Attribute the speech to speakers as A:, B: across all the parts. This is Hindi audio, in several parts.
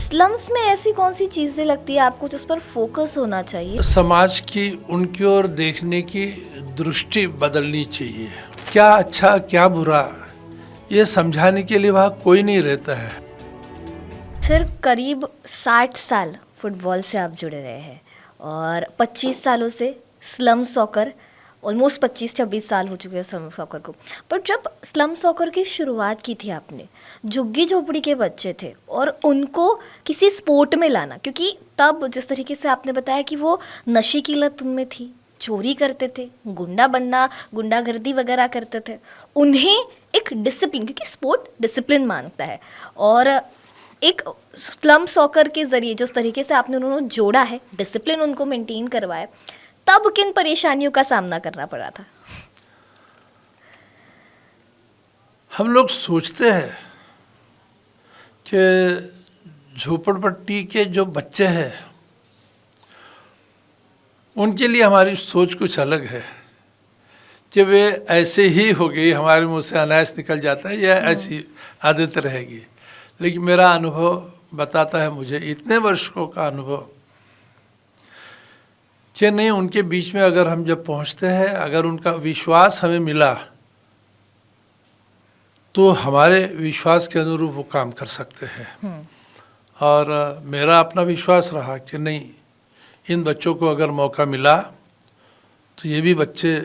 A: स्लम्स में ऐसी कौन सी चीजें लगती है आपको जिस पर फोकस होना चाहिए?
B: समाज की उनकी ओर देखने की दृष्टि बदलनी चाहिए। क्या अच्छा क्या बुरा ये समझाने के लिए वहाँ कोई नहीं रहता है।
A: सर, करीब 60 साल फुटबॉल से आप जुड़े रहे हैं और 25 सालों से स्लम सॉकर, ऑलमोस्ट 25-26 साल हो चुके हैं स्लम सॉकर को। पर जब स्लम सॉकर की शुरुआत की थी आपने, झुग्गी झोपड़ी के बच्चे थे और उनको किसी स्पोर्ट में लाना, क्योंकि तब जिस तरीके से आपने बताया कि वो नशे की लत उनमें थी, चोरी करते थे, गुंडा बनना, गुंडागर्दी वगैरह करते थे, उन्हें एक डिसिप्लिन, क्योंकि स्पोर्ट डिसिप्लिन मांगता है, और एक स्लम सॉकर के ज़रिए जिस तरीके से आपने उन्होंने जोड़ा है, डिसिप्लिन उनको मेंटेन करवाया, तब किन परेशानियों का सामना करना पड़ा था?
B: हम लोग सोचते हैं कि झोपड़पट्टी के जो बच्चे हैं उनके लिए हमारी सोच कुछ अलग है कि वे ऐसे ही हो गई, हमारे मुंह से अनायास निकल जाता है या ऐसी आदत रहेगी। लेकिन मेरा अनुभव बताता है, मुझे इतने वर्षों का अनुभव, कि नहीं, उनके बीच में अगर हम जब पहुंचते हैं, अगर उनका विश्वास हमें मिला तो हमारे विश्वास के अनुरूप वो काम कर सकते हैं। और मेरा अपना विश्वास रहा कि नहीं, इन बच्चों को अगर मौका मिला तो ये भी बच्चे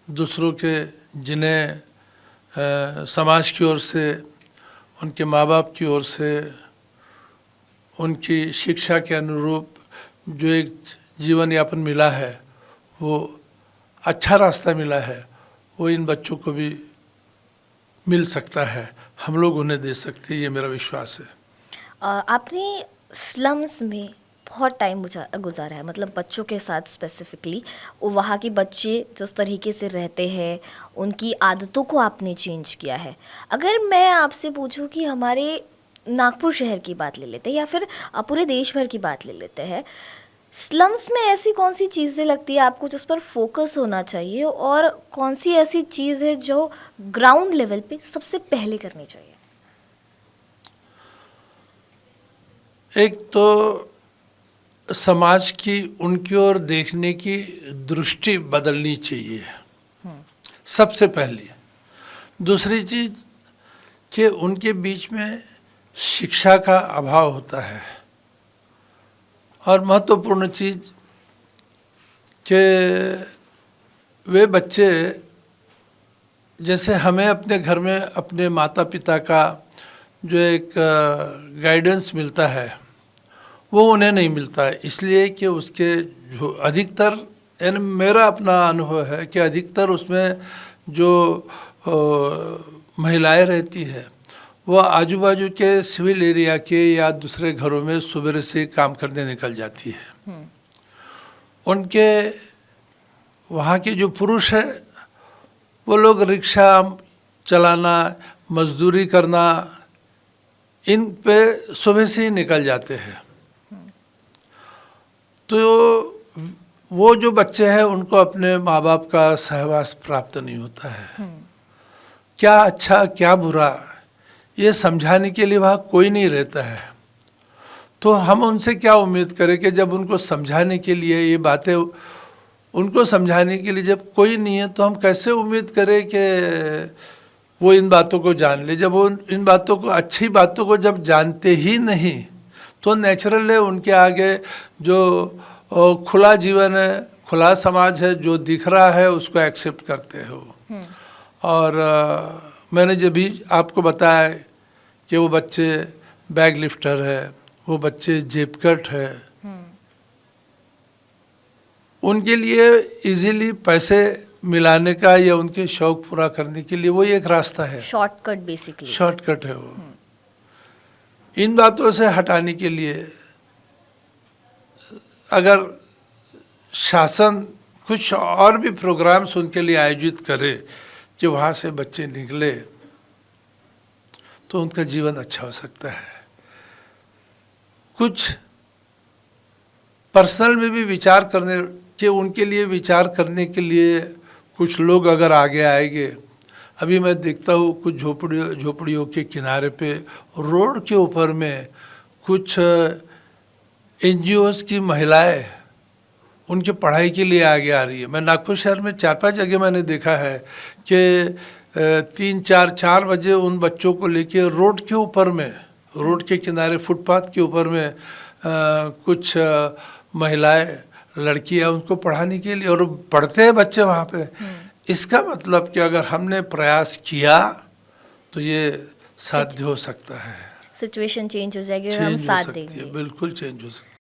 B: दूसरों के, जिन्हें समाज की ओर से, उनके माँ बाप की ओर से, उनकी शिक्षा के अनुरूप जो एक जीवन यापन मिला है, वो अच्छा रास्ता मिला है, वो इन बच्चों को भी मिल सकता है, हम लोग उन्हें दे सकते हैं, ये मेरा विश्वास है।
A: आपने स्लम्स में बहुत टाइम गुजारा है, मतलब बच्चों के साथ स्पेसिफिकली, वहाँ के बच्चे जिस तरीके से रहते हैं, उनकी आदतों को आपने चेंज किया है। अगर मैं आपसे पूछूं कि हमारे नागपुर शहर की बात ले लेते हैं या फिर पूरे देश भर की बात ले लेते हैं, स्लम्स में ऐसी कौन सी चीज़ें लगती है आपको जिस पर फोकस होना चाहिए, और कौन सी ऐसी चीज़ है जो ग्राउंड लेवल पे सबसे पहले करनी चाहिए?
B: एक तो समाज की उनकी ओर देखने की दृष्टि बदलनी चाहिए, सबसे पहली। दूसरी चीज़ कि उनके बीच में शिक्षा का अभाव होता है, और महत्वपूर्ण चीज़ कि वे बच्चे, जैसे हमें अपने घर में अपने माता पिता का जो एक गाइडेंस मिलता है, वो उन्हें नहीं मिलता है। इसलिए कि उसके जो अधिकतर, यानी मेरा अपना अनुभव है कि अधिकतर उसमें जो महिलाएं रहती है, वो आजू बाजू के सिविल एरिया के या दूसरे घरों में सुबह से काम करने निकल जाती है। उनके वहाँ के जो पुरुष है, वो लोग रिक्शा चलाना, मजदूरी करना, इन पे सुबह से ही निकल जाते हैं। तो वो जो बच्चे हैं, उनको अपने माँ बाप का सहवास प्राप्त नहीं होता है। क्या अच्छा क्या बुरा ये समझाने के लिए वहाँ कोई नहीं रहता है। तो हम उनसे क्या उम्मीद करें कि जब उनको समझाने के लिए ये बातें, उनको समझाने के लिए जब कोई नहीं है, तो हम कैसे उम्मीद करें कि वो इन बातों को जान ले। जब वो इन बातों को, अच्छी बातों को जब जानते ही नहीं, तो नेचुरल है उनके आगे जो खुला जीवन है, खुला समाज है, जो दिख रहा है उसको एक्सेप्ट करते हो। और मैंने जब भी आपको बताया कि वो बच्चे बैग लिफ्टर है, वो बच्चे जेबकट है, उनके लिए इजीली पैसे मिलाने का या उनके शौक पूरा करने के लिए वो एक रास्ता है,
A: शॉर्टकट, बेसिकली
B: शॉर्टकट है वो। इन बातों से हटाने के लिए अगर शासन कुछ और भी प्रोग्राम्स उनके लिए आयोजित करे कि वहाँ से बच्चे निकले, तो उनका जीवन अच्छा हो सकता है। कुछ पर्सनल में भी विचार करने कि उनके लिए विचार करने के लिए कुछ लोग अगर आगे आएंगे। अभी मैं देखता हूँ कुछ झोपड़ियों के किनारे पे, रोड के ऊपर में कुछ एनजीओज की महिलाएं उनके पढ़ाई के लिए आगे आ रही है। मैं नागपुर शहर में 4-5 जगह मैंने देखा है कि 3-4 बजे उन बच्चों को लेके रोड के ऊपर में, रोड के किनारे फुटपाथ के ऊपर में कुछ महिलाएं, लड़कियां उनको पढ़ाने के लिए, और पढ़ते हैं बच्चे वहाँ पे। इसका मतलब कि अगर हमने प्रयास किया तो ये साध्य हो सकता है,
A: सिचुएशन चेंज हो जाएगी और हम
B: चेंज हो
A: साथ
B: सकती है,
A: देंगे।
B: बिल्कुल चेंज हो सकती है।